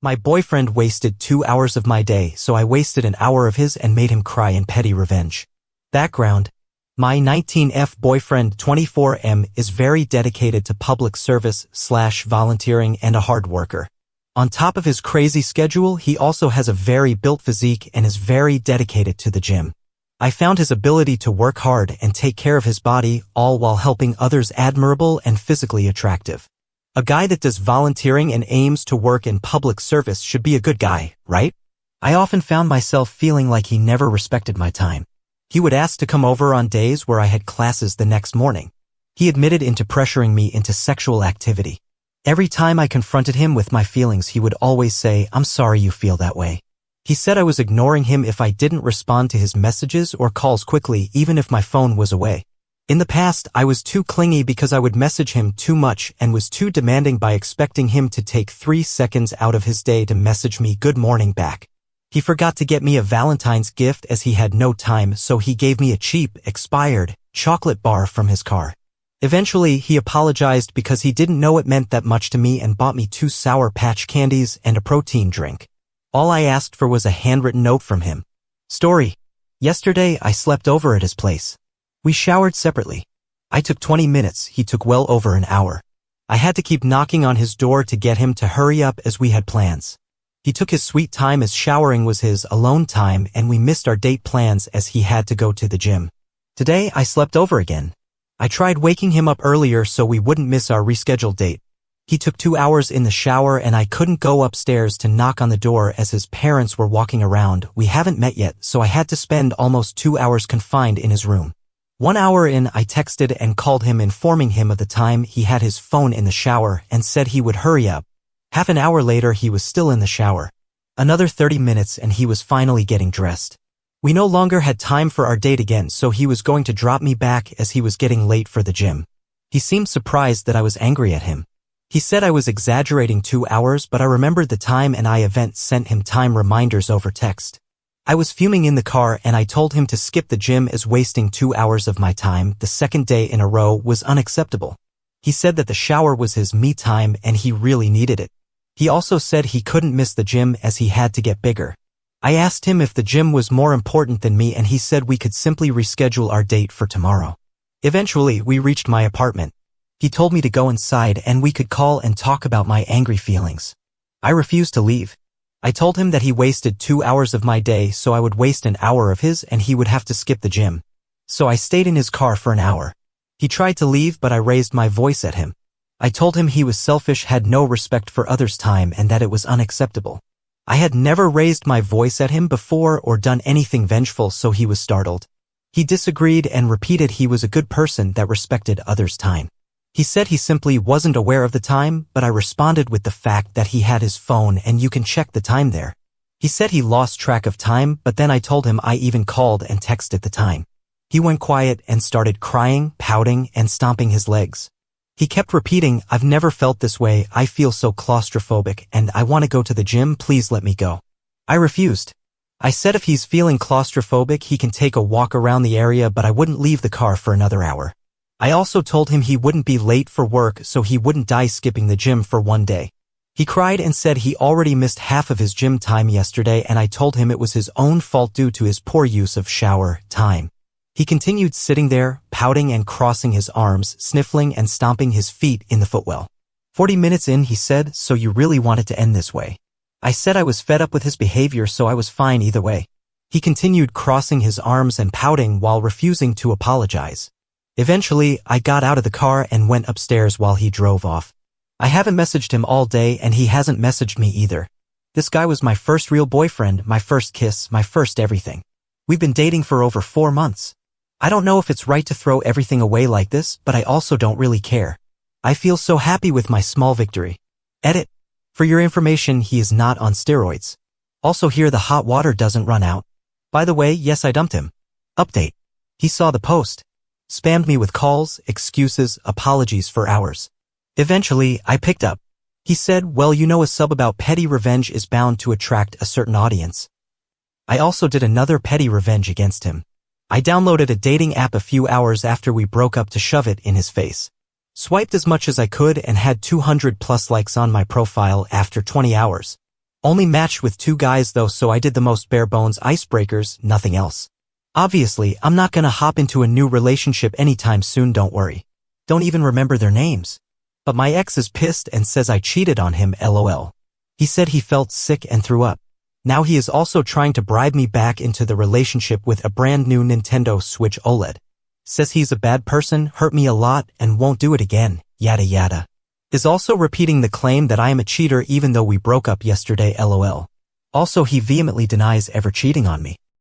My boyfriend wasted 2 hours of my day, so I wasted an hour of his and made him cry in petty revenge. Background. My 19F boyfriend 24M is very dedicated to public service/volunteering and a hard worker. On top of his crazy schedule, he also has a very built physique and is very dedicated to the gym. I found his ability to work hard and take care of his body, all while helping others, admirable and physically attractive. A guy that does volunteering and aims to work in public service should be a good guy, right? I often found myself feeling like he never respected my time. He would ask to come over on days where I had classes the next morning. He admitted into pressuring me into sexual activity. Every time I confronted him with my feelings, he would always say, "I'm sorry you feel that way." He said I was ignoring him if I didn't respond to his messages or calls quickly, even if my phone was away. In the past, I was too clingy because I would message him too much and was too demanding by expecting him to take 3 seconds out of his day to message me good morning back. He forgot to get me a Valentine's gift as he had no time, so he gave me a cheap, expired, chocolate bar from his car. Eventually, he apologized because he didn't know it meant that much to me and bought me 2 Sour Patch candies and a protein drink. All I asked for was a handwritten note from him. Story. Yesterday, I slept over at his place. We showered separately. I took 20 minutes, he took well over an hour. I had to keep knocking on his door to get him to hurry up as we had plans. He took his sweet time as showering was his alone time, and we missed our date plans as he had to go to the gym. Today, I slept over again. I tried waking him up earlier so we wouldn't miss our rescheduled date. He took 2 hours in the shower and I couldn't go upstairs to knock on the door as his parents were walking around. We haven't met yet, so I had to spend almost 2 hours confined in his room. 1 hour in, I texted and called him informing him of the time he had his phone in the shower and said he would hurry up. Half an hour later, he was still in the shower. Another 30 minutes and he was finally getting dressed. We no longer had time for our date again, so he was going to drop me back as he was getting late for the gym. He seemed surprised that I was angry at him. He said I was exaggerating 2 hours, but I remembered the time and I event sent him time reminders over text. I was fuming in the car and I told him to skip the gym as wasting 2 hours of my time the second day in a row was unacceptable. He said that the shower was his me time and he really needed it. He also said he couldn't miss the gym as he had to get bigger. I asked him if the gym was more important than me and he said we could simply reschedule our date for tomorrow. Eventually, we reached my apartment. He told me to go inside and we could call and talk about my angry feelings. I refused to leave. I told him that he wasted 2 hours of my day, so I would waste an hour of his and he would have to skip the gym. So I stayed in his car for an hour. He tried to leave, but I raised my voice at him. I told him he was selfish, had no respect for others' time, and that it was unacceptable. I had never raised my voice at him before or done anything vengeful, so he was startled. He disagreed and repeated he was a good person that respected others' time. He said he simply wasn't aware of the time, but I responded with the fact that he had his phone and you can check the time there. He said he lost track of time, but then I told him I even called and texted the time. He went quiet and started crying, pouting, and stomping his legs. He kept repeating, "I've never felt this way, I feel so claustrophobic, and I want to go to the gym, please let me go." I refused. I said if he's feeling claustrophobic he can take a walk around the area, but I wouldn't leave the car for another hour. I also told him he wouldn't be late for work so he wouldn't die skipping the gym for one day. He cried and said he already missed half of his gym time yesterday, and I told him it was his own fault due to his poor use of shower time. He continued sitting there, pouting and crossing his arms, sniffling and stomping his feet in the footwell. 40 minutes in, he said, "So you really wanted to end this way?" I said I was fed up with his behavior, so I was fine either way. He continued crossing his arms and pouting while refusing to apologize. Eventually, I got out of the car and went upstairs while he drove off. I haven't messaged him all day and he hasn't messaged me either. This guy was my first real boyfriend, my first kiss, my first everything. We've been dating for over 4 months. I don't know if it's right to throw everything away like this, but I also don't really care. I feel so happy with my small victory. Edit. For your information, he is not on steroids. Also here the hot water doesn't run out. By the way, yes, I dumped him. Update. He saw the post. Spammed me with calls, excuses, apologies for hours. Eventually, I picked up. He said, "Well, you know, a sub about petty revenge is bound to attract a certain audience." I also did another petty revenge against him. I downloaded a dating app a few hours after we broke up to shove it in his face. Swiped as much as I could and had 200 plus likes on my profile after 20 hours. Only matched with 2 guys though, so I did the most bare bones icebreakers, nothing else. Obviously, I'm not gonna hop into a new relationship anytime soon, don't worry. Don't even remember their names. But my ex is pissed and says I cheated on him, lol. He said he felt sick and threw up. Now he is also trying to bribe me back into the relationship with a brand new Nintendo Switch OLED. Says he's a bad person, hurt me a lot, and won't do it again, yada yada. Is also repeating the claim that I am a cheater even though we broke up yesterday, lol. Also, he vehemently denies ever cheating on me.